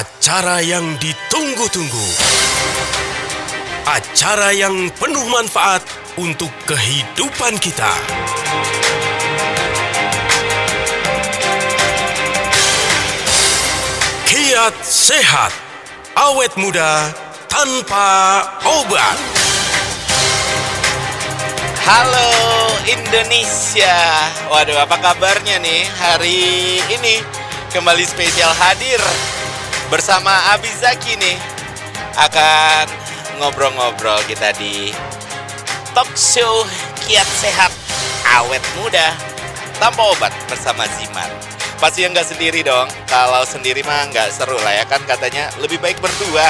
Acara yang ditunggu-tunggu. Acara yang penuh manfaat untuk kehidupan kita. Kiat sehat, awet muda tanpa obat. Halo Indonesia. Waduh, apa kabarnya nih hari ini? Kembali spesial hadir bersama Abi Zaki nih. Akan ngobrol-ngobrol kita di talk show Kiat Sehat Awet Muda Tanpa Obat bersama Ziman. Pasti yang nggak sendiri dong. Kalau sendiri mah nggak seru lah ya kan, katanya lebih baik berdua.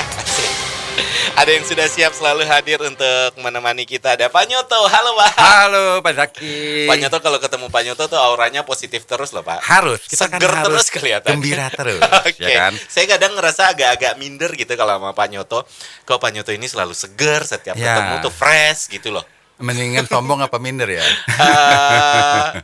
Ada yang sudah siap selalu hadir untuk menemani kita. Ada Pak Nyoto. Halo Pak. Halo Pak Zaki. Pak Nyoto, kalau ketemu Pak Nyoto tuh auranya positif terus loh Pak. Harus. Kita Seger kan terus harus kelihatan. gembira terus. Oke. Ya kan? Saya kadang ngerasa agak-agak minder gitu kalau sama Pak Nyoto. Kok Pak Nyoto ini selalu seger, setiap Ya. ketemu tuh fresh gitu loh. Mendingan sombong apa minder ya?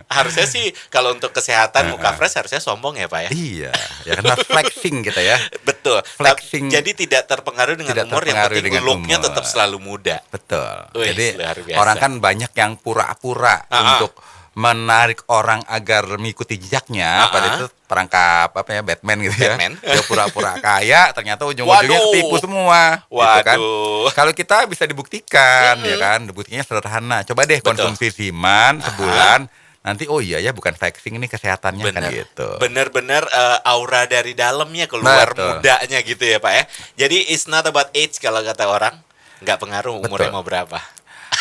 Harusnya sih kalau untuk kesehatan muka fresh harusnya sombong ya Pak ya. Iya. Ya karena flexing kita ya. Betul. Flexing. Jadi tidak terpengaruh dengan Tidak umur, yang terpengaruh penting dengan look-nya umur. tetap selalu muda. Betul. Wih, Jadi luar biasa. orang kan banyak yang pura-pura untuk menarik orang agar mengikuti jejaknya. Pada itu perangkap apa ya, Batman gitu ya. Batman. Dia pura-pura kaya, ternyata ujung-ujungnya Waduh. ketipu semua. Gitu kan. Waduh. Kalau kita bisa dibuktikan, ya kan, buktinya sederhana. Coba deh Betul. konsumsi Ziman sebulan. Nanti oh iya ya, bukan flexing ini kesehatannya kan gitu. Bener-bener aura dari dalamnya keluar, Betul. mudanya gitu ya Pak ya. Jadi it's not about age kalau kata orang. Nggak pengaruh umurnya Betul. mau berapa.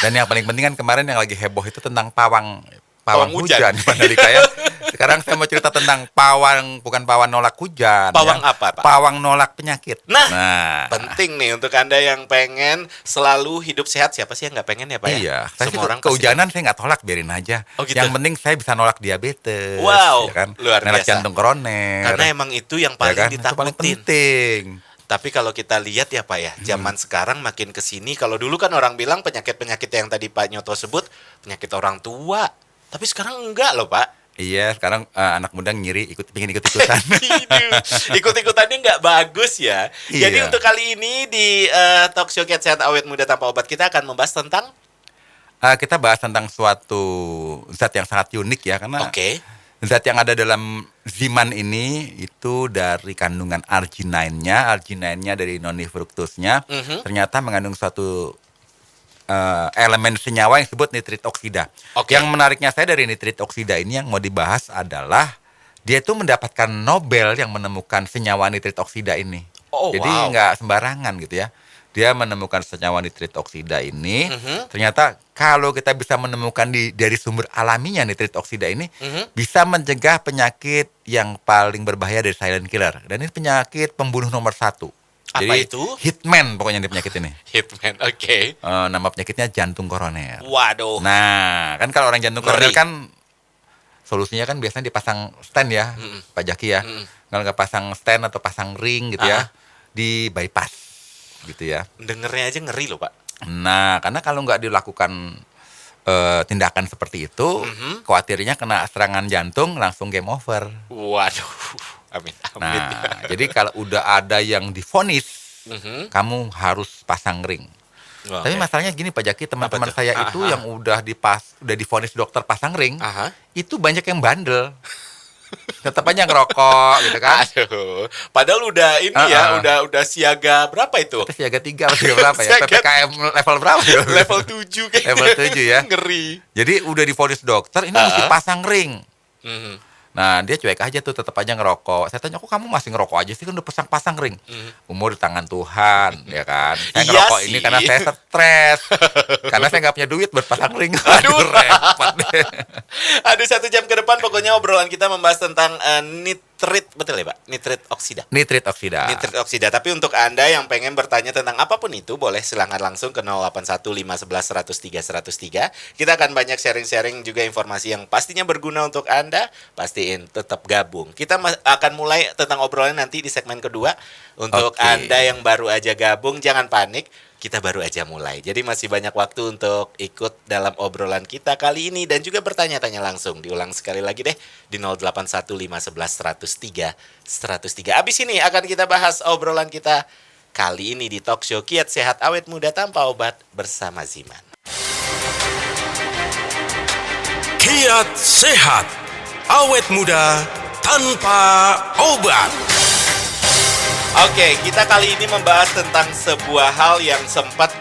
Dan yang paling penting kan kemarin yang lagi heboh itu tentang pawang Pawang hujan di Mandalika ya. Sekarang saya mau cerita tentang pawang, bukan pawang nolak hujan. Pawang ya. apa, Pak? Pawang nolak penyakit. Nah, penting nih untuk Anda yang pengen selalu hidup sehat. Siapa sih yang nggak pengen ya Pak ya? Iya, saya Semua orang pasti kehujanan saya nggak tolak, biarin aja. Oh, gitu? Yang penting saya bisa nolak diabetes. Wow, ya kan? luar Nolak biasa. jantung koroner. Karena emang itu yang ya paling kan? Itu paling ditakutin. penting. Tapi kalau kita lihat ya Pak ya, zaman sekarang makin kesini. Kalau dulu kan orang bilang penyakit-penyakit yang tadi Pak Nyoto sebut penyakit orang tua. Tapi sekarang enggak loh Pak. Iya, sekarang anak muda ngiri pengen ikut-ikutan. Ikut-ikutannya nggak bagus ya. Iya. Jadi untuk kali ini di talk show Kiat Sehat Awet Muda Tanpa Obat kita akan membahas tentang Kita bahas tentang suatu zat yang sangat unik ya, karena Oke. zat yang ada dalam Ziman ini itu dari kandungan arginine-nya. Arginine-nya dari nonifructusnya ternyata mengandung suatu elemen senyawa yang disebut nitrit oksida. Oke. Yang menariknya saya dari nitrit oksida ini yang mau dibahas adalah dia itu mendapatkan Nobel yang menemukan senyawa nitrit oksida ini. Oh, Jadi wow. nggak sembarangan gitu ya. Dia menemukan senyawa nitrit oksida ini. Ternyata kalau kita bisa menemukan dari sumber alaminya nitrit oksida ini, bisa mencegah penyakit yang paling berbahaya dari silent killer. Dan ini penyakit pembunuh nomor 1. Apa Jadi, itu? Hitman pokoknya di penyakit ini. Hitman. Oke. Nama penyakitnya jantung koroner. Waduh. Nah, kan kalau orang jantung Ngeri. koroner kan solusinya kan biasanya dipasang stand ya, Pak Jaki ya. Kalau nggak pasang stand atau pasang ring gitu ya, di bypass gitu ya. Dengernya aja ngeri loh Pak. Nah, karena kalau nggak dilakukan tindakan seperti itu, khawatirnya kena serangan jantung langsung game over. Waduh. Amin. Amin. Nah, jadi kalau udah ada yang divonis, kamu harus pasang ring. Oke. Tapi masalahnya gini Pak Jaki, teman-teman Apa tuh? saya itu yang udah divonis dokter pasang ring, Aha. itu banyak yang bandel. Tetap aja ngerokok gitu kan. Aduh. Padahal udah ini ya, udah siaga berapa itu? Terus siaga 3 atau siaga berapa ya? Siaga- PPKM level berapa ya? Level 7 kayaknya. Level 7 ya. Ngeri. Jadi udah divonis dokter, ini mesti pasang ring. Mhm. Nah, dia cuek aja tuh, tetap aja ngerokok. Saya tanya, kok kamu masih ngerokok aja sih, kan udah pasang-pasang ring. Umur di tangan Tuhan, ya kan. Saya Iya ngerokok sih. ini karena saya stres. Karena saya nggak punya duit buat pasang ring. Aduh, repot deh. Aduh, 1 jam ke depan pokoknya obrolan kita membahas tentang nitrit, betul ya Pak? Nitrit oksida. Nitrit oksida. Nitrit oksida. Tapi untuk Anda yang pengen bertanya tentang apapun itu, boleh silakan langsung ke 081511103103. Kita akan banyak sharing-sharing juga informasi yang pastinya berguna untuk Anda. Pastiin tetap gabung. Kita akan mulai tentang obrolan nanti di segmen kedua. Untuk Oke. Anda yang baru aja gabung, jangan panik. kita baru aja mulai. Jadi masih banyak waktu untuk ikut dalam obrolan kita kali ini dan juga bertanya-tanya langsung. Diulang sekali lagi deh di 081511 103 103. Abis ini akan kita bahas obrolan kita kali ini di talk show Kiat Sehat Awet Muda Tanpa Obat bersama Ziman. Kiat Sehat, awet muda tanpa obat. Oke, kita kali ini membahas tentang sebuah hal yang sempat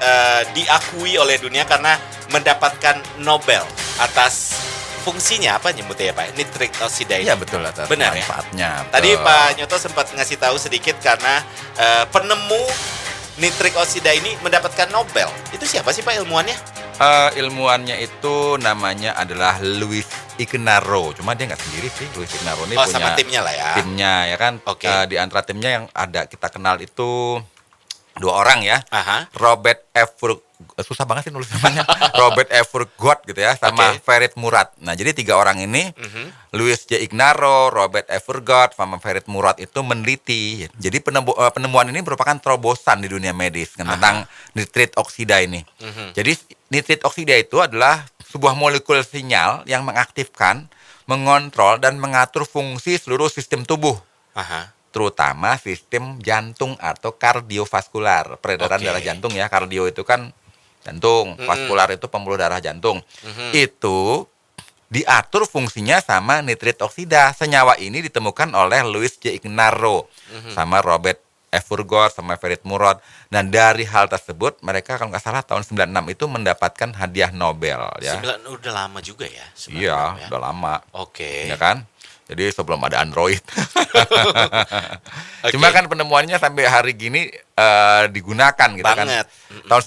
diakui oleh dunia karena mendapatkan Nobel atas fungsinya apa nyebutnya ya Pak? Nitrik oksida ini. Iya betul, atas Benar ya? manfaatnya. Tadi betul. Pak Nyoto sempat ngasih tahu sedikit karena penemu nitrik oksida ini mendapatkan Nobel. Itu siapa sih Pak ilmuwannya? Ilmuwannya itu namanya adalah Luis Ignarro. Cuma dia nggak sendiri sih. Luis Ignarro ini punya Sama timnya lah ya. timnya ya kan. Oke. Di antara timnya yang ada kita kenal itu 2 orang ya. Aha. Robert susah banget sih nulis namanya. Robert Evergott gitu ya, sama Oke. Ferit Murad. Nah, jadi 3 orang ini, Luis J. Ignarro, Robert Evergott, sama Ferit Murad itu meneliti. Jadi penemuan ini merupakan terobosan di dunia medis tentang nitrit oksida ini. Jadi nitrit oksida itu adalah sebuah molekul sinyal yang mengaktifkan, mengontrol, dan mengatur fungsi seluruh sistem tubuh. Aha. Terutama sistem jantung atau kardiovaskular, peredaran Oke. darah jantung ya. Kardio itu kan jantung, vaskular itu pembuluh darah jantung. Itu diatur fungsinya sama nitrit oksida. Senyawa ini ditemukan oleh Luis J. Ignarro sama Robert Evergott sama Ferit Murad. Dan dari hal tersebut mereka kalau nggak salah tahun 96 itu mendapatkan hadiah Nobel ya. Udah lama juga ya? Iya, ya? udah lama. Oke. Ya kan? Jadi sebelum ada Android. Oke. Cuma kan penemuannya sampai hari gini digunakan gitu Banget. kan. Tahun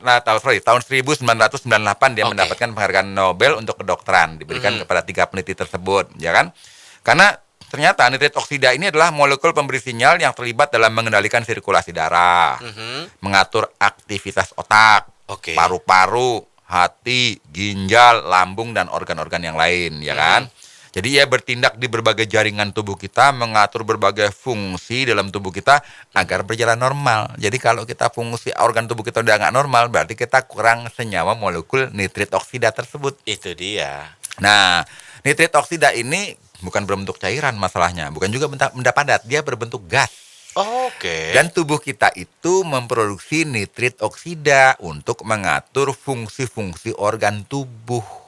98, tahun 1998 dia Oke. mendapatkan penghargaan Nobel untuk kedokteran, diberikan kepada 3 peneliti tersebut, ya kan? Karena ternyata nitrit oksida ini adalah molekul pemberi sinyal yang terlibat dalam mengendalikan sirkulasi darah, mengatur aktivitas otak, Oke. paru-paru, hati, ginjal, lambung, dan organ-organ yang lain, ya kan? Jadi ia bertindak di berbagai jaringan tubuh kita, mengatur berbagai fungsi dalam tubuh kita agar berjalan normal. Jadi kalau kita fungsi organ tubuh kita udah nggak normal, berarti kita kurang senyawa molekul nitrit oksida tersebut. Itu dia. Nah, nitrit oksida ini bukan berbentuk cairan masalahnya, bukan juga benda padat, dia berbentuk gas. Oke. Dan tubuh kita itu memproduksi nitrit oksida untuk mengatur fungsi-fungsi organ tubuh.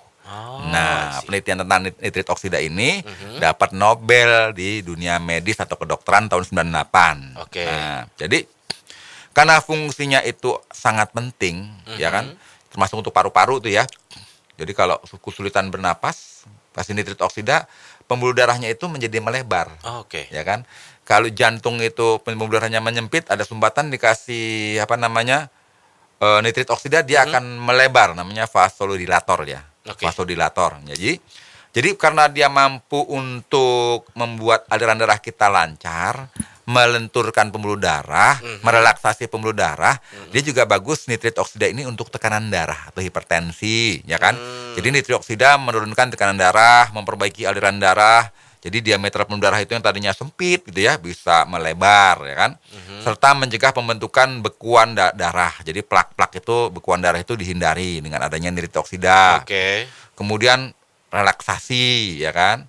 Nah, penelitian tentang nitrit oksida ini dapat Nobel di dunia medis atau kedokteran tahun 98. Oke. Nah, jadi karena fungsinya itu sangat penting, ya kan? Termasuk untuk paru-paru tuh ya. Jadi kalau kesulitan bernapas, pasti nitrit oksida, pembuluh darahnya itu menjadi melebar. Oke. Ya kan? Kalau jantung itu pembuluh darahnya menyempit, ada sumbatan dikasih nitrit oksida, dia akan melebar, namanya vasodilator ya. Oke. Vasodilator. Jadi karena dia mampu untuk membuat aliran darah kita lancar, melenturkan pembuluh darah, merelaksasi pembuluh darah, dia juga bagus nitrit oksida ini untuk tekanan darah atau hipertensi, ya kan? Jadi nitrit oksida menurunkan tekanan darah, memperbaiki aliran darah. Jadi diameter pembuluh darah itu yang tadinya sempit gitu ya, bisa melebar, ya kan? Serta mencegah pembentukan bekuan darah. Jadi plak-plak itu, bekuan darah itu dihindari dengan adanya nitrit oksida. Oke. Kemudian relaksasi, ya kan?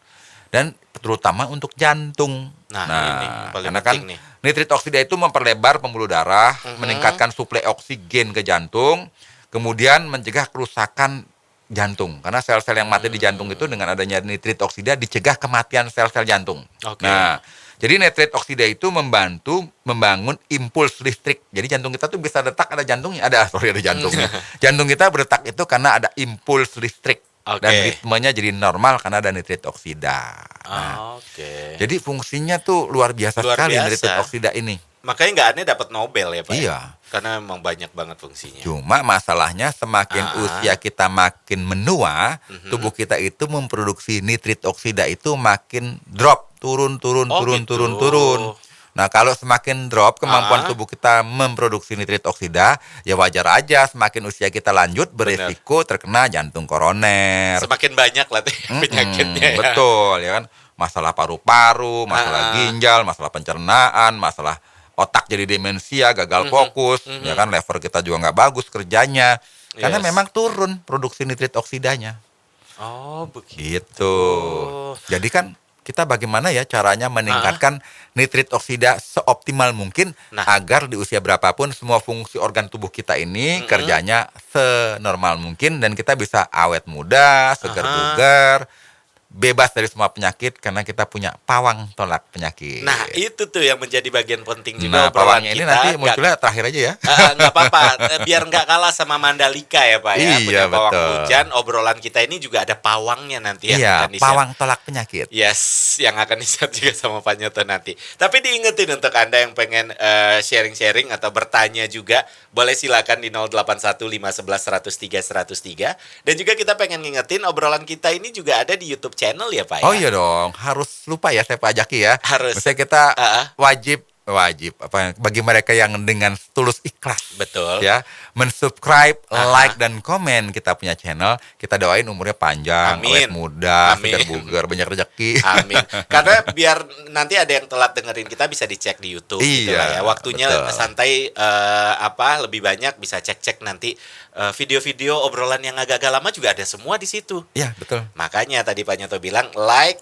Dan terutama untuk jantung. Nah, ini yang paling karena kan penting nih. nitrit oksida itu memperlebar pembuluh darah, meningkatkan suplai oksigen ke jantung, kemudian mencegah kerusakan jantung. Karena sel-sel yang mati di jantung itu dengan adanya nitrit oksida dicegah kematian sel-sel jantung. Oke. Nah, jadi nitrit oksida itu membantu membangun impuls listrik. Jadi jantung kita tuh bisa detak, ada jantungnya. Ada jantungnya. Jantung kita berdetak itu karena ada impuls listrik. Oke. Dan ritmenya jadi normal karena ada nitrit oksida. Nah, Oke. jadi fungsinya tuh luar biasa Luar sekali biasa. nitrit oksida ini. Makanya nggak aneh dapat Nobel ya Pak? Iya. Karena memang banyak banget fungsinya. Cuma masalahnya semakin usia kita makin menua, tubuh kita itu memproduksi nitrit oksida itu makin drop, turun. Gitu. Nah, kalau semakin drop kemampuan tubuh kita memproduksi nitrit oksida, ya wajar aja semakin usia kita lanjut beresiko terkena jantung koroner. Semakin banyak lah tuh penyakitnya ya. Betul, ya kan? Masalah paru-paru, masalah ginjal, masalah pencernaan, masalah otak jadi demensia, gagal fokus, ya kan lever kita juga nggak bagus kerjanya. Karena Yes. memang turun produksi nitrit oksidanya. Oh, begitu. Gitu. Jadi kan kita bagaimana ya caranya meningkatkan nitrit oksida seoptimal mungkin Nah. agar di usia berapapun semua fungsi organ tubuh kita ini kerjanya senormal mungkin dan kita bisa awet muda, segar bugar, bebas dari semua penyakit karena kita punya pawang tolak penyakit. Nah, itu tuh yang menjadi bagian penting juga Nah, obrolan pawangnya ini kita. nanti Nggak- munculnya terakhir aja ya. Nggak apa-apa, biar nggak kalah sama Mandalika ya Pak ya. Iya, Punya pawang betul. hujan, obrolan kita ini juga ada pawangnya nanti ya. Iya, akan di-share. pawang tolak penyakit. Yes, yang akan di-share juga sama Pak Nyoto nanti. Tapi diingetin untuk Anda yang pengen sharing-sharing atau bertanya juga, boleh silakan di 081511103103. Dan juga kita pengen ngingetin obrolan kita ini juga ada di YouTube channel ya Pak ya. Oh iya dong, harus lupa ya saya pajaki ya. Harus. Misalnya kita Ah. wajib apa bagi mereka yang dengan tulus ikhlas Betul. ya mensubscribe, like dan komen kita punya channel. Kita doain umurnya panjang, Amin. awet muda, Amin. segar bugar, banyak rezeki. Amin. Karena biar nanti ada yang telat dengerin kita bisa dicek di YouTube gitu lah ya. Iya, Waktunya betul. santai lebih banyak bisa cek-cek nanti video-video obrolan yang agak-agak lama juga ada semua di situ. Iya, betul. Makanya tadi Pak Nyoto bilang like,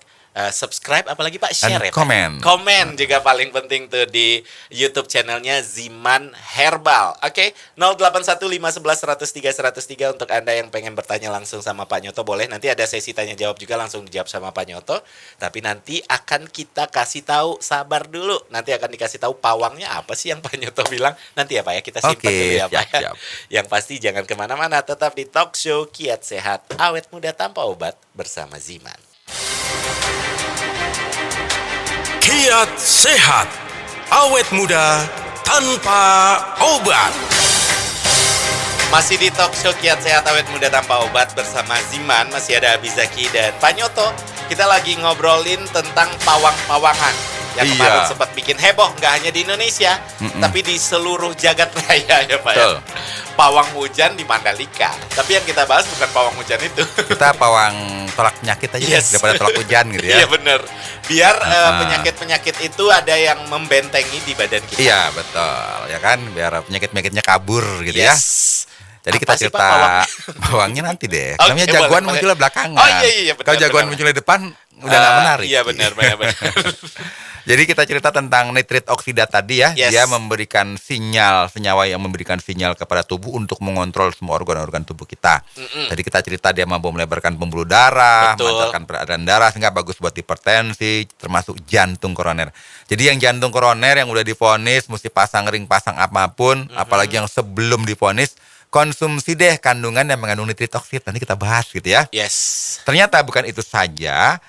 subscribe, apalagi Pak share ya Pak? komen. Komen juga paling penting tuh di YouTube channelnya Ziman Herbal. Oke, 081511103103 untuk Anda yang pengen bertanya langsung sama Pak Nyoto boleh. Nanti ada sesi tanya jawab juga langsung dijawab sama Pak Nyoto. Tapi nanti akan kita kasih tahu, sabar dulu. Nanti akan dikasih tahu pawangnya apa sih yang Pak Nyoto bilang. Nanti ya Pak ya, kita simpan Oke, dulu ya Pak ya. siap. Yang pasti jangan kemana-mana, tetap di talk show Kiat Sehat, awet muda tanpa obat bersama Ziman. Kiat Sehat, awet muda tanpa obat. Masih di talk show Kiat Sehat Awet Muda Tanpa Obat bersama Ziman, masih ada Abizaki dan Pak Nyoto. Kita lagi ngobrolin tentang pawang-pawangan yang Iya. kemarin sempat bikin heboh, nggak hanya di Indonesia, tapi di seluruh jagat raya ya Pak ya. Betul. Pawang hujan di Mandalika. Tapi yang kita bahas bukan pawang hujan itu. Kita pawang tolak penyakit aja Yes. daripada tolak hujan gitu ya. Iya bener. Biar penyakit-penyakit itu ada yang membentengi di badan kita. Iya, betul. Ya kan, biar penyakit-penyakitnya kabur gitu ya. Yes. Jadi Apa kita sih, Pak, cerita pawangnya? pawangnya nanti deh. Oke, Namanya boleh, jagoan boleh. munculnya belakangan. Oh, iya, benar, Kalau jagoan benar. munculnya depan udah nggak menarik. Iya benar. Jadi kita cerita tentang nitrit oksida tadi ya. Yes. Dia memberikan senyawa yang memberikan sinyal kepada tubuh untuk mengontrol semua organ-organ tubuh kita. Tadi kita cerita dia mampu melebarkan pembuluh darah, Betul. melancarkan peredaran darah sehingga bagus buat hipertensi, termasuk jantung koroner. Jadi yang jantung koroner yang udah divonis mesti pasang ring, pasang apapun, apalagi yang sebelum divonis, konsumsi deh kandungan yang mengandung nitrit oksida. Nanti kita bahas gitu ya. Yes. Ternyata bukan itu saja,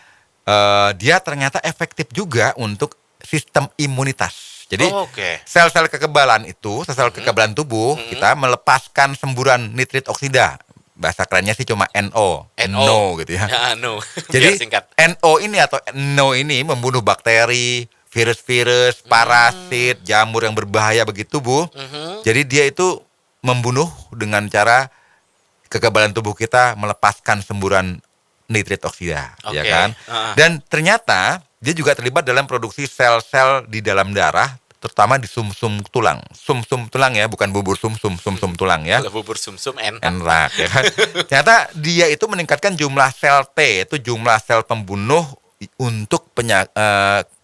dia ternyata efektif juga untuk sistem imunitas. Jadi Oh, oke. sel-sel kekebalan itu, sel-sel kekebalan tubuh kita melepaskan semburan nitrit oksida. Bahasa kerennya sih cuma NO, NO gitu ya. Ya, no. Jadi Biar singkat. NO ini atau NO ini membunuh bakteri, virus-virus, parasit, jamur yang berbahaya bagi tubuh. Jadi dia itu membunuh dengan cara kekebalan tubuh kita melepaskan semburan nitrit oksida, ya Oke. kan? Dan ternyata dia juga terlibat dalam produksi sel-sel di dalam darah, terutama di sumsum tulang. Sumsum tulang ya, bukan bubur sumsum, sumsum tulang ya. Kalau bubur sumsum enak. Enak ya kan. Ternyata dia itu meningkatkan jumlah sel T, itu jumlah sel pembunuh untuk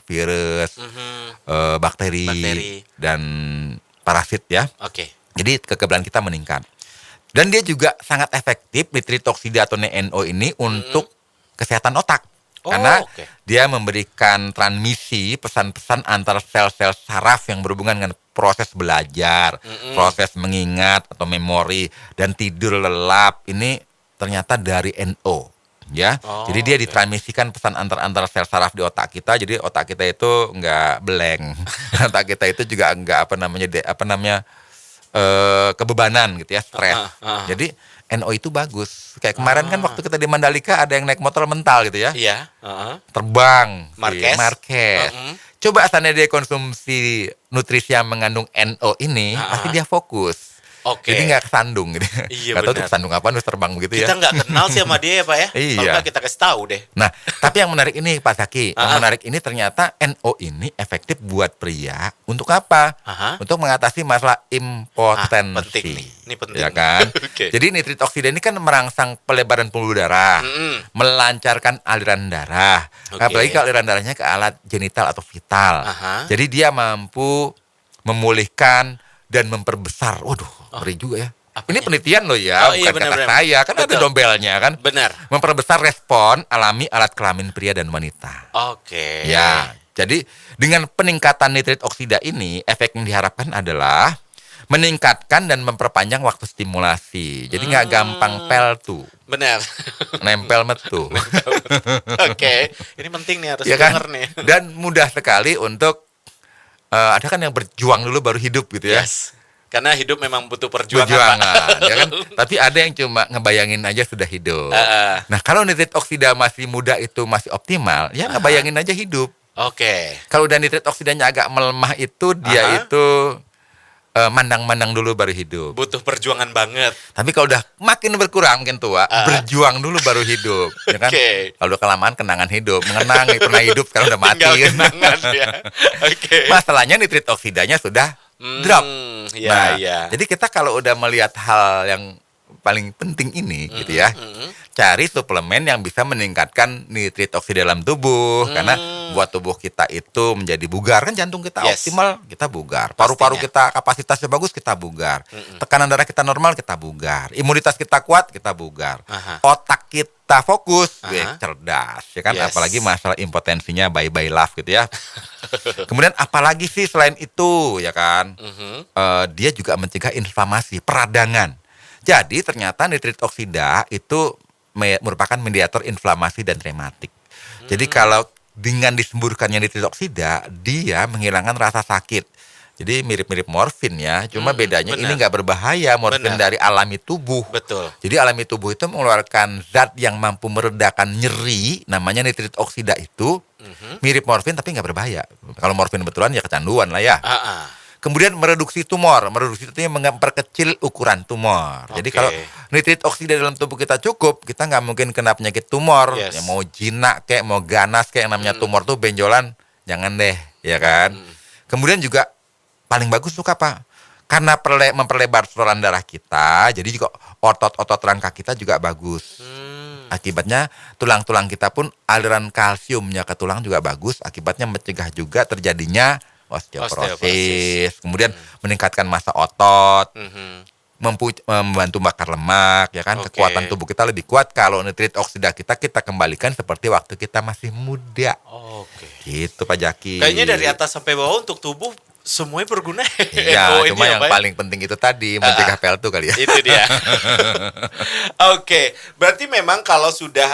virus, bakteri, Bakteri. dan parasit ya. Oke. Jadi kekebalan kita meningkat. Dan dia juga sangat efektif nitrit oksida atau NO ini untuk kesehatan otak. Oh, Karena oke. dia memberikan transmisi pesan-pesan antar sel-sel saraf yang berhubungan dengan proses belajar, proses mengingat atau memori dan tidur lelap. Ini ternyata dari NO. Ya, Oh, jadi dia oke. ditransmisikan pesan antar sel saraf di otak kita. Jadi otak kita itu nggak blank, otak kita itu juga nggak kebebanan gitu ya, stres. Jadi NO itu bagus. Kayak kemarin kan waktu kita di Mandalika ada yang naik motor mental gitu ya, Iya. terbang. Marquez. Marquez. Coba seandainya dia konsumsi nutrisi yang mengandung NO ini, pasti dia fokus. Oke. Jadi nggak kesandung gitu. Iya, Nggak tahu tuh benar. kesandung apa, terus terbang begitu ya. Kita nggak kenal sih sama dia ya Pak ya. Iya. Kalau nggak kita kasih tahu deh. Nah, tapi yang menarik ini Pak Zaki, yang Ah. menarik ini ternyata NO ini efektif buat pria untuk apa? Aha. Untuk mengatasi masalah impotensi. penting nih. Ini penting. Ya kan? Oke. Jadi nitrit oksida ini kan merangsang pelebaran pembuluh darah, melancarkan aliran darah. Oke. Apalagi kalau aliran darahnya ke alat genital atau vital. Aha. Jadi dia mampu memulihkan dan memperbesar. Waduh, ngeri juga ya. Ini penelitian loh ya, Oh, iya, bukan kata benar-benar. saya. Kan ada Betul. dombelnya kan. Benar. Memperbesar respon alami alat kelamin pria dan wanita. Oke. Ya, jadi dengan peningkatan nitrit oksida ini, efek yang diharapkan adalah meningkatkan dan memperpanjang waktu stimulasi. Jadi nggak gampang peltu, Benar. nempel metu. Oke. Ini penting nih harus Ya kan? denger nih. Dan mudah sekali untuk ada kan yang berjuang dulu baru hidup gitu ya. Yes. Karena hidup memang butuh perjuangan, Pak. Perjuangan, ya kan? Tapi ada yang cuma ngebayangin aja sudah hidup. Nah, kalau nitrit oksida masih muda itu masih optimal, ya ngebayangin aja hidup. Oke. Kalau udah nitrit oksidanya agak melemah itu dia itu mandang-mandang dulu baru hidup. Butuh perjuangan banget. Tapi kalau udah makin berkurang, makin tua, berjuang dulu baru hidup, ya kan? Oke. Kalau udah kelamaan kenangan hidup, mengenang pernah hidup sekarang udah mati. Tinggal kan? kenangan ya. Oke. Masalahnya nitrit oksidanya sudah drop. Iya, iya. Jadi kita kalau udah melihat hal yang paling penting ini gitu ya, cari suplemen yang bisa meningkatkan nitrit oksida dalam tubuh karena buat tubuh kita itu menjadi bugar, kan jantung kita Yes. optimal kita bugar, paru-paru kita kapasitasnya bagus kita bugar, tekanan darah kita normal kita bugar, imunitas kita kuat kita bugar, Aha. otak kita fokus, Aha. cerdas ya kan, Yes. apalagi masalah impotensinya bye love gitu ya. Kemudian apalagi sih selain itu ya kan, dia juga mencegah inflamasi, peradangan. Jadi ternyata nitrit oksida itu merupakan mediator inflamasi dan rematik. Jadi kalau dengan disemburkannya nitrit oksida, dia menghilangkan rasa sakit. Jadi mirip-mirip morfin ya, cuma bedanya ini benar. nggak berbahaya, morfin Benar. dari alami tubuh. Betul. Jadi alami tubuh itu mengeluarkan zat yang mampu meredakan nyeri, namanya nitrit oksida itu mirip morfin tapi nggak berbahaya. Kalau morfin betulan ya kecanduan lah ya. Kemudian mereduksi tumor, mereduksi itu memperkecil ukuran tumor. Jadi Oke. kalau nitrit oksida dalam tubuh kita cukup, kita nggak mungkin kena penyakit tumor. Yes. Ya, mau jinak kayak mau ganas kayak yang namanya tumor tuh benjolan, jangan deh, ya kan. Kemudian juga paling bagus tuh apa? Karena memperlebar saluran darah kita, jadi juga otot-otot rangka kita juga bagus. Akibatnya tulang-tulang kita pun aliran kalsiumnya ke tulang juga bagus. Akibatnya mencegah juga terjadinya osteoporosis. Kemudian meningkatkan massa otot, membantu bakar lemak, ya kan. Oke. Kekuatan tubuh kita lebih kuat kalau nitrit oksida kita kembalikan seperti waktu kita masih muda. Oke. Gitu Pak Jaki. Kayaknya dari atas sampai bawah untuk tubuh semuanya berguna. Iya, Oh, ini cuma yang apa ya? paling penting itu tadi mencegah peltu kali ya. Itu dia. Oke, berarti memang kalau sudah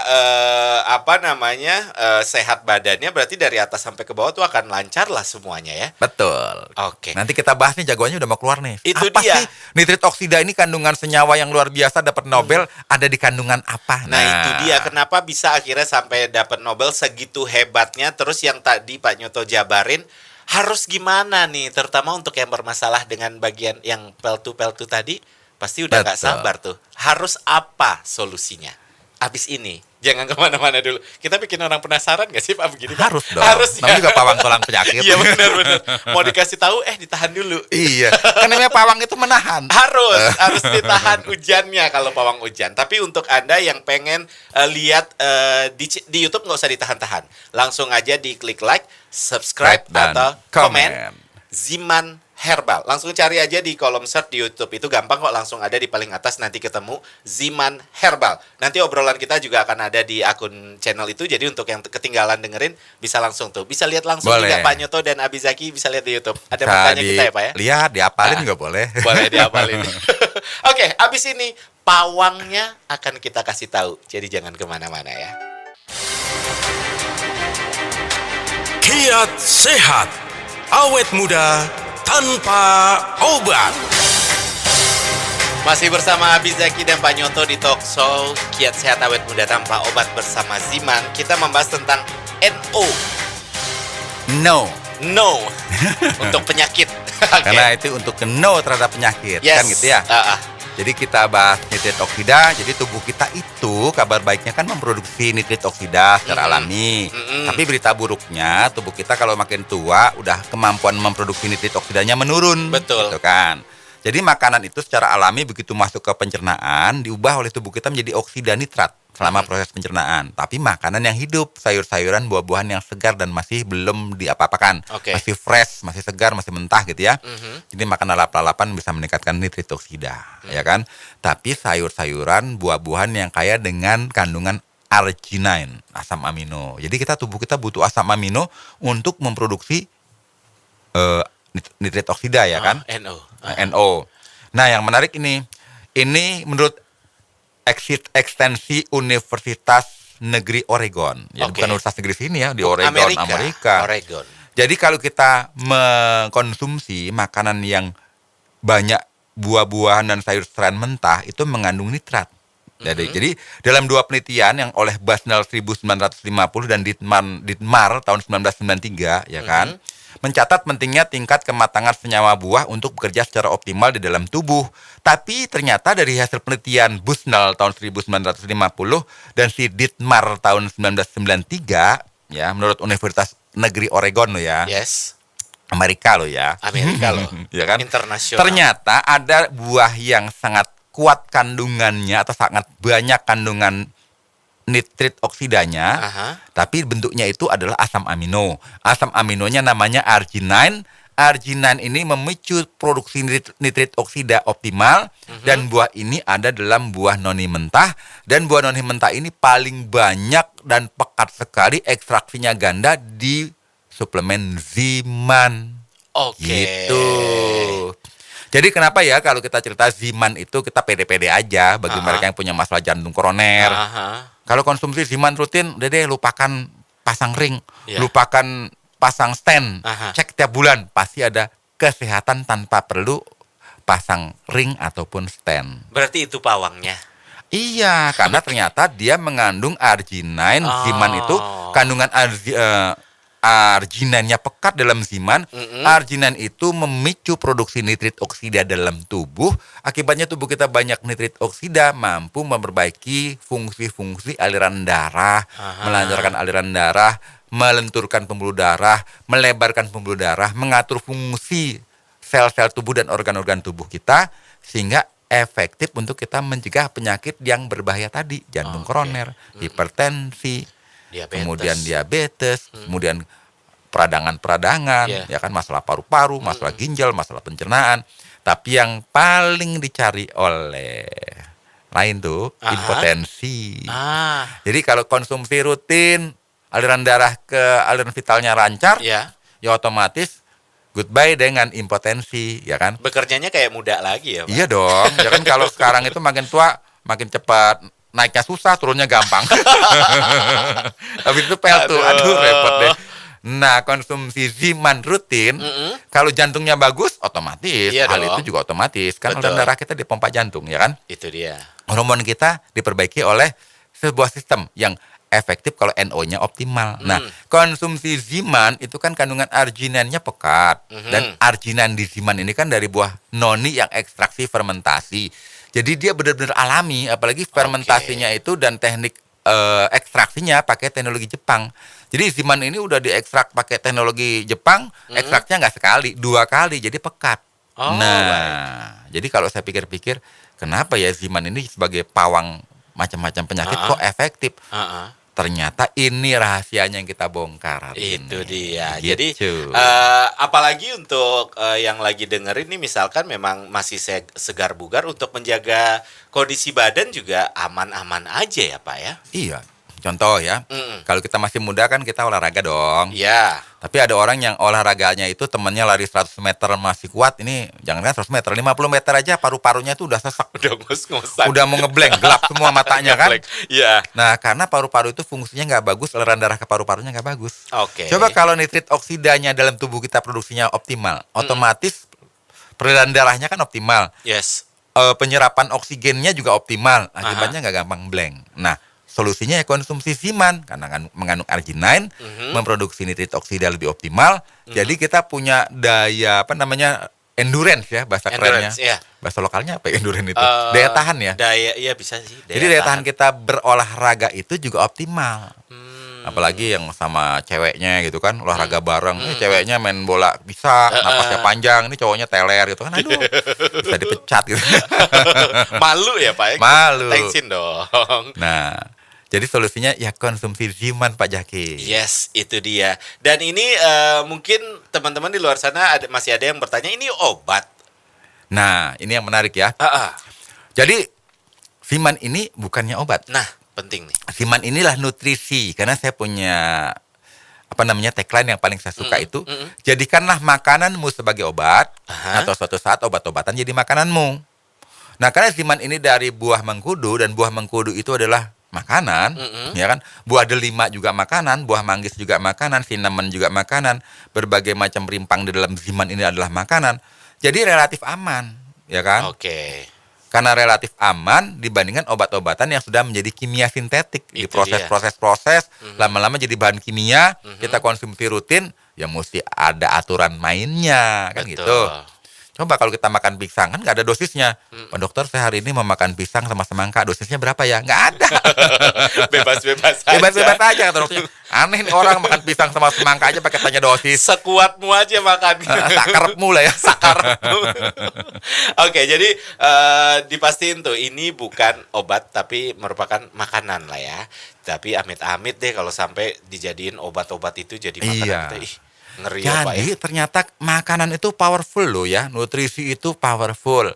sehat badannya, berarti dari atas sampai ke bawah tuh akan lancar lah semuanya ya. Betul. Oke. Nanti kita bahas nih, jagoannya udah mau keluar nih. Itu apa dia. sih nitrit oksida ini kandungan senyawa yang luar biasa dapat Nobel ada di kandungan apa? Nah, itu dia kenapa bisa akhirnya sampai dapat Nobel segitu hebatnya. Terus yang tadi Pak Nyoto jabarin harus gimana nih, terutama untuk yang bermasalah dengan bagian yang peltu-peltu tadi, pasti udah nggak Betul. sabar tuh. Harus apa solusinya? Abis ini, jangan kemana-mana dulu. Kita bikin orang penasaran nggak sih Pak begini? Pak? Harus dong. Harus ya. Namanya juga pawang tulang penyakit. Iya benar-benar. Mau dikasih tahu, ditahan dulu. Iya. Kan namanya pawang itu menahan. Harus ditahan hujannya kalau pawang hujan. Tapi untuk Anda yang pengen lihat di YouTube nggak usah ditahan-tahan. Langsung aja diklik like, subscribe Dan atau komen. komen. Ziman Herbal. Langsung cari aja di kolom search di YouTube. Itu gampang kok, langsung ada di paling atas, nanti ketemu Ziman Herbal. Nanti obrolan kita juga akan ada di akun channel itu. Jadi untuk yang ketinggalan dengerin bisa langsung tuh. Bisa lihat langsung Boleh. juga Pak Nyoto dan Abi Zaki bisa lihat di YouTube. Ada Bisa makanya kita ya Pak ya. Lihat, diapalin juga boleh. Boleh diapalin. Oke, abis ini pawangnya akan kita kasih tahu. Jadi jangan kemana-mana ya. Kiat sehat, awet muda tanpa obat. Masih bersama Abi Zaki dan Pak Nyoto di talk show Kiat Sehat Awet Muda Tanpa Obat bersama Ziman. Kita membahas tentang NO. No. No. Untuk penyakit. Karena itu untuk no terhadap penyakit, Yes. kan gitu ya. Jadi kita bahas nitrit oksida. Jadi tubuh kita itu kabar baiknya kan memproduksi nitrit oksida secara alami. Tapi berita buruknya tubuh kita kalau makin tua udah kemampuan memproduksi nitrit oksidanya menurun. Betul. Gitu kan. Jadi makanan itu secara alami begitu masuk ke pencernaan diubah oleh tubuh kita menjadi oksida nitrat selama proses pencernaan. Tapi makanan yang hidup, sayur-sayuran, buah-buahan yang segar dan masih belum diapa-apakan. Oke. Masih fresh, masih segar, masih mentah gitu ya. Jadi makan lalap-lalapan bisa meningkatkan nitrit oksida, ya kan? Tapi sayur-sayuran, buah-buahan yang kaya dengan kandungan arginine, asam amino. Jadi tubuh kita butuh asam amino untuk memproduksi nitrit oksida, ya kan? NO. NO. Nah, yang menarik ini menurut ekstensi Universitas Negeri Oregon. Ya, Oke. bukan universitas negeri sini ya, di Oregon, Amerika. Oregon. Jadi kalau kita mengkonsumsi makanan yang banyak buah-buahan dan sayur-sayuran mentah itu mengandung nitrat. Jadi dalam dua penelitian yang oleh Basnell 1950 dan Dittmar tahun 1993 ya kan, mencatat pentingnya tingkat kematangan senyawa buah untuk bekerja secara optimal di dalam tubuh. Tapi ternyata dari hasil penelitian Busnell tahun 1950 dan si Dittmar tahun 1993 ya, menurut Universitas Negeri Oregon lo ya. Yes. Amerika lo ya. Amerika loh. Ya kan? Internasional. Ternyata ada buah yang sangat kuat kandungannya atau sangat banyak kandungan nitrit oksidanya, tapi bentuknya itu adalah asam amino. Asam aminonya namanya arginine. Arginine ini memicu produksi nitrit oksida optimal dan buah ini ada dalam buah noni mentah, dan buah noni mentah ini paling banyak dan pekat sekali ekstraksinya ganda di suplemen Ziman. Oke. Gitu. Jadi kenapa ya kalau kita cerita Ziman itu kita pede-pede aja bagi mereka yang punya masalah jantung koroner. Kalau konsumsi Ziman rutin, udah deh lupakan pasang ring, lupakan pasang stand. Cek tiap bulan pasti ada kesehatan tanpa perlu pasang ring ataupun stand. Berarti itu pawangnya. Iya, karena ternyata dia mengandung arginine. Ziman itu kandungan arginine-nya pekat dalam Ziman. Arginine itu memicu produksi nitrit oksida dalam tubuh. Akibatnya tubuh kita banyak nitrit oksida, mampu memperbaiki fungsi-fungsi aliran darah, melancarkan aliran darah, melenturkan pembuluh darah, melebarkan pembuluh darah, mengatur fungsi sel-sel tubuh dan organ-organ tubuh kita, sehingga efektif untuk kita mencegah penyakit yang berbahaya tadi, jantung koroner, hipertensi, kemudian diabetes, kemudian peradangan-peradangan, ya kan, masalah paru-paru, masalah ginjal, masalah pencernaan. Tapi yang paling dicari oleh lain tuh impotensi. Jadi kalau konsumsi rutin, aliran darah ke aliran vitalnya lancar, ya otomatis goodbye dengan impotensi, ya kan? Bekerjanya kayak muda lagi ya, Pak? Iya dong, ya kan, kalau sekarang itu makin tua, makin cepat. Naiknya susah, turunnya gampang. Habis itu pel tuh, aduh repot deh. Nah, konsumsi Ziman rutin, kalau jantungnya bagus, otomatis. Hal itu juga otomatis. Kan aliran darah kita dipompa jantung, ya kan? Itu dia. Hormon kita diperbaiki oleh sebuah sistem yang efektif kalau NO-nya optimal. Nah, konsumsi Ziman itu kan kandungan arginine-nya pekat. Dan arginine di Ziman ini kan dari buah noni yang ekstraksi fermentasi. Jadi dia benar-benar alami, apalagi fermentasinya itu dan teknik ekstraksinya pakai teknologi Jepang. Jadi Ziman ini udah diekstrak pakai teknologi Jepang, ekstraknya nggak sekali, 2 kali, jadi pekat. Jadi kalau saya pikir-pikir, kenapa ya Ziman ini sebagai pawang macam-macam penyakit kok efektif? Ternyata ini rahasianya yang kita bongkar hari Itu ini. dia. Gitu. Jadi apalagi untuk yang lagi dengerin nih, misalkan memang masih segar bugar, untuk menjaga kondisi badan juga aman-aman aja ya Pak ya. Iya. Contoh ya, kalau kita masih muda kan kita olahraga dong. Iya. Tapi ada orang yang olahraganya itu temennya lari 100 meter masih kuat. Ini jangan 100 meter, 50 meter aja paru-parunya tuh udah sesak. Udah ngos-ngosan. Udah mau ngeblank, gelap semua matanya kan. Iya. Nah, karena paru-paru itu fungsinya nggak bagus, aliran darah ke paru-parunya nggak bagus. Oke. Coba kalau nitrit oksidanya dalam tubuh kita produksinya optimal, otomatis peredaran darahnya kan optimal. Yes. Penyerapan oksigennya juga optimal. Akibatnya nggak gampang blank. Nah, solusinya ya konsumsi Ziman karena mengandung arginin, memproduksi nitrit oksida lebih optimal. Jadi kita punya daya endurance ya bahasa kerennya. Endurance, iya. Bahasa lokalnya apa ya, endurance itu? Daya tahan ya. Iya bisa sih. Jadi daya tahan kita berolahraga itu juga optimal. Apalagi yang sama ceweknya gitu kan, olahraga bareng. Ceweknya main bola bisa, napasnya panjang, ini cowoknya teler gitu kan. Aduh, bisa dipecat gitu. Malu ya Pak? Malu. Thanksin dong. Nah, jadi solusinya ya konsumsi Ziman Pak Jaki. Yes, itu dia. Dan ini mungkin teman-teman di luar sana masih ada yang bertanya, ini obat? Nah, ini yang menarik ya. Jadi Ziman ini bukannya obat. Nah, penting nih. Ziman inilah nutrisi, karena saya punya tagline yang paling saya suka itu, jadikanlah makananmu sebagai obat, atau suatu saat obat-obatan jadi makananmu. Nah, karena Ziman ini dari buah mengkudu, dan buah mengkudu itu adalah makanan, ya kan? Buah delima juga makanan, buah manggis juga makanan, cinnamon juga makanan, berbagai macam rimpang di dalam Ziman ini adalah makanan. Jadi relatif aman, ya kan? Oke. Karena relatif aman dibandingkan obat-obatan yang sudah menjadi kimia sintetik. Di Itu proses-proses, lama-lama jadi bahan kimia, kita konsumsi rutin, ya mesti ada aturan mainnya, kan Betul. gitu. Coba kalau kita makan pisang, kan nggak ada dosisnya. Pak dokter, saya hari ini mau makan pisang sama semangka, dosisnya berapa ya? Nggak ada. Bebas-bebas aja. Bebas-bebas aja kata dokternya. Aneh nih orang makan pisang sama semangka aja pakai tanya dosis. Sekuatmu aja makan. Sakarepmu lah ya. Sakarepmu. Oke, jadi dipastiin tuh ini bukan obat tapi merupakan makanan lah ya. Tapi amit-amit deh kalau sampai dijadiin obat-obat itu jadi makanan Iya. kita. Ngeri ya Pak ya. Jadi ternyata makanan itu powerful loh ya, nutrisi itu powerful.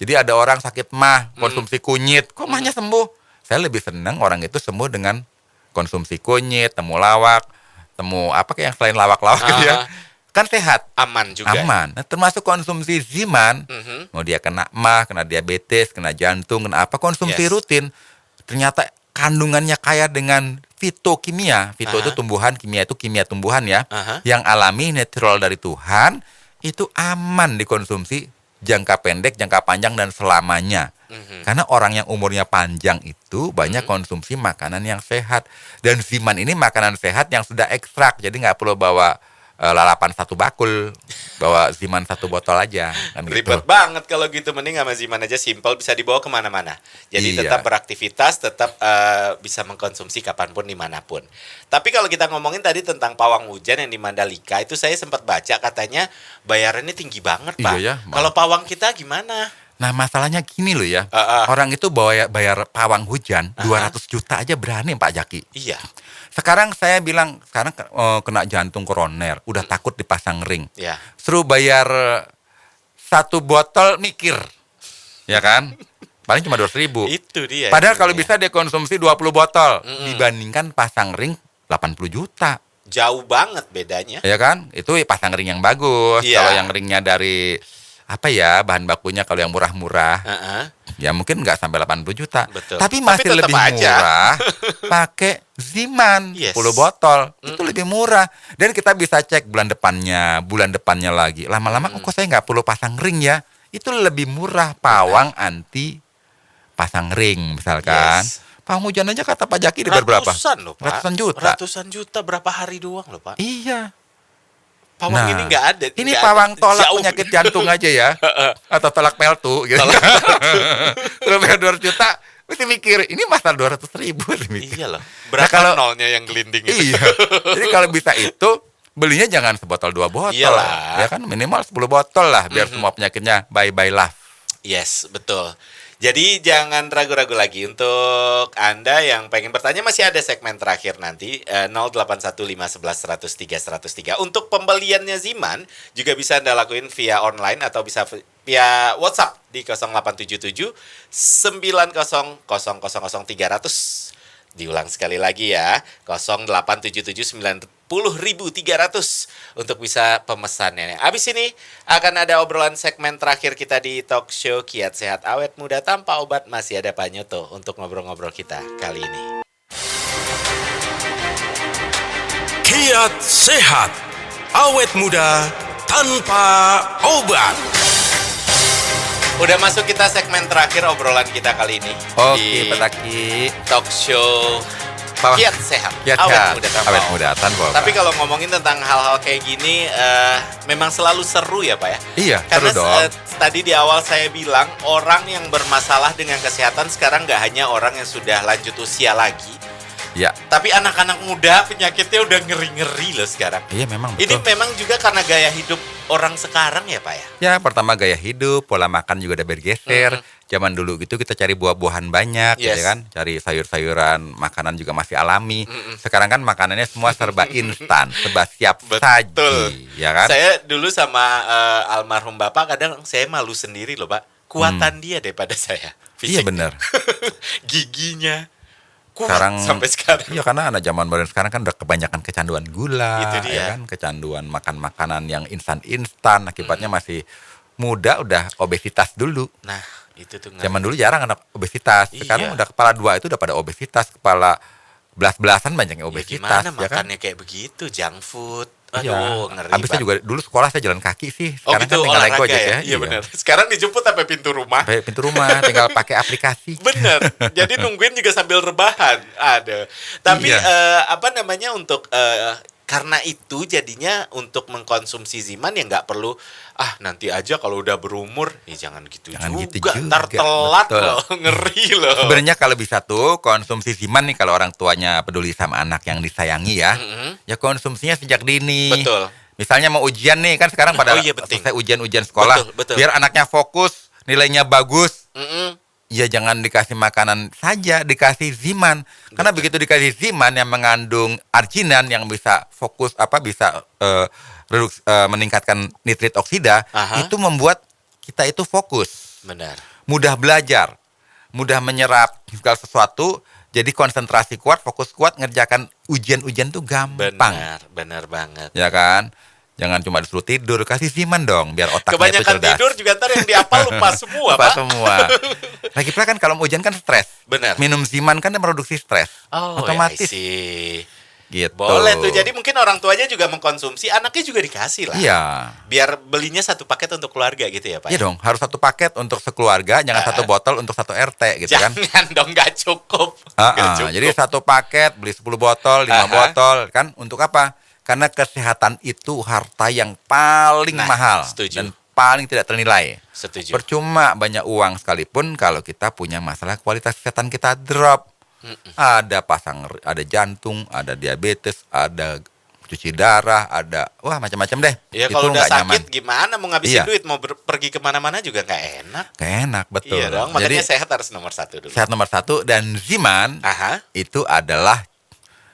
Jadi ada orang sakit mah, konsumsi kunyit, kok mahnya sembuh? Saya lebih senang orang itu sembuh dengan konsumsi kunyit, temulawak, kayak yang selain lawak-lawak gitu ya. Kan sehat. Aman juga. Aman. Nah, termasuk konsumsi Ziman, mau dia kena mah, kena diabetes, kena jantung, kena apa, konsumsi rutin. Ternyata kandungannya kaya dengan fitokimia. Fito itu tumbuhan, kimia itu kimia tumbuhan ya. Yang alami, natural dari Tuhan, itu aman dikonsumsi jangka pendek, jangka panjang, dan selamanya. Karena orang yang umurnya panjang itu banyak konsumsi makanan yang sehat. Dan Ziman ini makanan sehat yang sudah ekstrak, jadi nggak perlu bawa lalapan satu bakul, bawa Ziman satu botol aja. Kan gitu. Ribet banget kalau gitu, mending sama Ziman aja, simple, bisa dibawa kemana-mana. Jadi Iya. tetap beraktivitas, tetap bisa mengkonsumsi kapanpun, dimanapun. Tapi kalau kita ngomongin tadi tentang pawang hujan yang di Mandalika, itu saya sempat baca katanya bayarannya tinggi banget Pak. Iya ya, Kalau pawang kita gimana? Nah masalahnya gini loh ya, orang itu bayar pawang hujan 200 juta aja berani Pak Jaki. Iya. Sekarang saya bilang, sekarang kena jantung koroner, udah takut dipasang ring. Ya. Suruh bayar satu botol mikir, ya kan? Paling cuma 200.000. Itu dia. Padahal kalau bisa dia konsumsi 20 botol, dibandingkan pasang ring 80 juta. Jauh banget bedanya. Ya kan? Itu pasang ring yang bagus. Iya. Kalau yang ringnya dari bahan bakunya kalau yang murah-murah, ya mungkin nggak sampai 80 juta. Betul. Tapi Tapi masih tetap lebih aja. murah pakai Ziman, Yes. 10 botol. Itu lebih murah. Dan kita bisa cek bulan depannya lagi. Lama-lama kok saya nggak perlu pasang ring ya. Itu lebih murah pawang anti pasang ring misalkan. Yes. Pawang hujan aja kata Pak Jaki dibayar berapa? Ratusan loh Pak. Ratusan juta. Ratusan juta berapa hari doang loh Pak. Iya. Pawang ini nggak ada. Ini nggak pawang ada. tolak Jauh. penyakit jantung aja ya. Atau tolak peltu gitu. Terus bayar 200 juta, mesti mikir, ini masalah 200.000 mikir. Iya loh. Berapa kalau- nolnya yang gelinding itu? Iya. Jadi kalau bisa itu, belinya jangan sebotol 2 botol. Iyalah. Ya kan minimal 10 botol lah biar semua penyakitnya bye-bye love. Yes, betul. Jadi jangan ragu-ragu lagi untuk Anda yang pengen bertanya, masih ada segmen terakhir nanti 081511103103. Untuk pembeliannya Ziman juga bisa Anda lakuin via online atau bisa via WhatsApp di 0877 90000300. Diulang sekali lagi ya, 0877 90.300 untuk bisa pemesannya. Abis ini akan ada obrolan segmen terakhir kita di talk show Kiat Sehat Awet Muda Tanpa Obat. Masih ada Pak Nyoto untuk ngobrol-ngobrol kita kali ini. Kiat sehat, awet muda tanpa obat. Udah masuk kita segmen terakhir obrolan kita kali ini. Oke, Di Pak Taki. talk show Pak- Kiat Sehat. Kiat Awet Sehat. muda tanpa Awet obat. muda tanpa obat. Tapi kalau ngomongin tentang hal-hal kayak gini, memang selalu seru ya Pak ya? Iya, Karena seru dong. tadi di awal saya bilang, orang yang bermasalah dengan kesehatan sekarang nggak hanya orang yang sudah lanjut usia lagi, Ya, tapi anak-anak muda penyakitnya udah ngeri-ngeri loh sekarang. iya memang Ini betul. memang juga karena gaya hidup orang sekarang ya Pak ya? Ya, pertama gaya hidup, pola makan juga udah bergeser. Zaman dulu gitu kita cari buah-buahan banyak, gitu Yes. kan. Cari sayur-sayuran, makanan juga masih alami. Sekarang kan makanannya semua serba instan, serba siap Betul. saji, ya kan? Saya dulu sama almarhum Bapak kadang saya malu sendiri loh Pak. Kuatan dia daripada saya. Iya Fisik. benar. Giginya kuat Sekarang sampai sekarang. Iya, karena anak zaman modern sekarang kan udah kebanyakan kecanduan gula, Itu dia. ya kan, kecanduan makan makanan yang instan-instan, akibatnya masih muda udah obesitas dulu. Nah, itu tuh ngeri. Zaman dulu jarang anak obesitas, sekarang Iya. udah kepala 2 itu udah pada obesitas, kepala belas-belasan banyak yang Ya obesitas, gimana ya kan? makannya kayak begitu, junk food. Iya. Aduh, ngeri Habis saya Pak. juga dulu sekolah saya jalan kaki sih, Oh sekarang gitu, kan tinggal naik olahraga Gojek ya? ya. Iya benar. Sekarang dijemput sampai pintu rumah. Sampai pintu rumah, tinggal pakai aplikasi. Bener. Jadi nungguin juga sambil rebahan. Ada. Tapi Iya. apa namanya untuk karena itu jadinya untuk mengkonsumsi Ziman ya nggak perlu nanti aja kalau udah berumur jangan gitu Jangan juga. gitu juga, Ntar telat betul. loh, ngeri loh. Sebenarnya kalau bisa tuh konsumsi Ziman nih, kalau orang tuanya peduli sama anak yang disayangi ya, ya konsumsinya sejak dini. Betul. Misalnya mau ujian nih, kan sekarang pada Oh iya, penting. selesai ujian-ujian sekolah, Betul, betul. biar anaknya fokus, nilainya bagus. Mm-mm. Ya jangan dikasih makanan saja, dikasih Ziman. Karena begitu dikasih Ziman yang mengandung arginan yang bisa fokus bisa meningkatkan nitrit oksida, Aha. itu membuat kita itu fokus, Benar. mudah belajar, mudah menyerap segala sesuatu, jadi konsentrasi kuat, fokus kuat, ngerjakan ujian-ujian tuh gampang. Benar banget. Ya kan? Jangan cuma disuruh tidur, kasih Ziman dong biar otaknya itu Kebanyakan cerdas. tidur juga ntar yang dihafal lupa semua, Lupa Pak. semua. Lagi pula kan kalau mau ujian kan stres. Benar. Minum Ziman kan dia produksi stres. Oh, otomatis ya, I see. gitu. Boleh tuh. Jadi mungkin orang tuanya juga mengkonsumsi, anaknya juga dikasih lah. Iya. Biar belinya satu paket untuk keluarga gitu ya, Pak. Iya dong, harus satu paket untuk sekeluarga, jangan satu botol untuk satu RT gitu kan. Jangan dong, nggak cukup. Ah, Nggak ah. cukup. Jadi satu paket beli 10 botol, 5 Aha. botol kan untuk apa? Karena kesehatan itu harta yang paling Nah, mahal setuju. dan paling tidak ternilai. Setuju. Percuma banyak uang sekalipun kalau kita punya masalah kualitas kesehatan kita drop. Ada ada jantung, ada diabetes, ada cuci darah, ada macam-macam deh. Ya Itu kalau udah nggak sakit gimana mau ngabisin Iya. duit, mau pergi kemana-mana juga nggak enak. Nggak enak, betul. Iya dong, makanya Jadi sehat harus nomor satu dulu. sehat nomor 1 dan Ziman Aha. itu adalah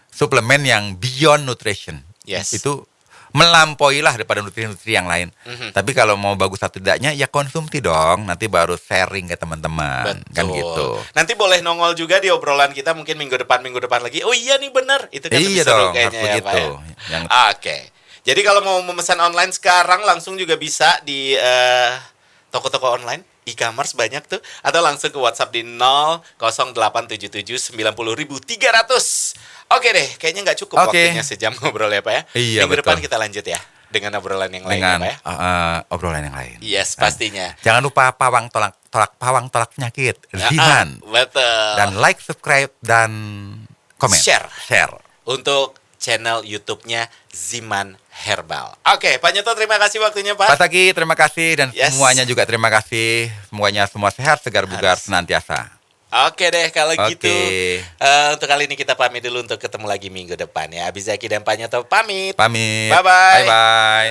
suplemen yang beyond nutrition. Yes. Itu melampaui lah daripada nutri-nutri yang lain. Tapi kalau mau bagus atau tidaknya ya konsumsi dong. Nanti baru sharing ke teman-teman. Kan gitu. Nanti boleh nongol juga di obrolan kita mungkin minggu depan lagi. Oh iya nih bener. Itu kan lebih Iya seru dong, kayaknya harus ya, Pak begitu. ya. Yang Oke. Jadi kalau mau memesan online sekarang langsung juga bisa di toko-toko online. E-commerce banyak tuh. Atau langsung ke WhatsApp di 00877 90.300. Oke deh, kayaknya nggak cukup Oke. waktunya sejam ngobrol ya Pak ya. Iya, Minggu betul. depan kita lanjut ya. Dengan obrolan yang lain dengan ya Pak ya. obrolan yang lain. Yes, pastinya. Jangan lupa pawang tolak pawang penyakit Ziman. Betul. Dan like, subscribe dan komen. Share. Untuk channel YouTube-nya Ziman Herbal. Oke, Pak Nyoto terima kasih waktunya Pak. Pak Taki, terima kasih dan Yes. semuanya juga terima kasih. Semuanya semua sehat, segar bugar Harus. senantiasa. Oke deh kalau Oke. gitu. Untuk kali ini kita pamit dulu untuk ketemu lagi minggu depan ya. Abizaki dan Pak Nyoto pamit. Pamit. Bye-bye. Bye-bye.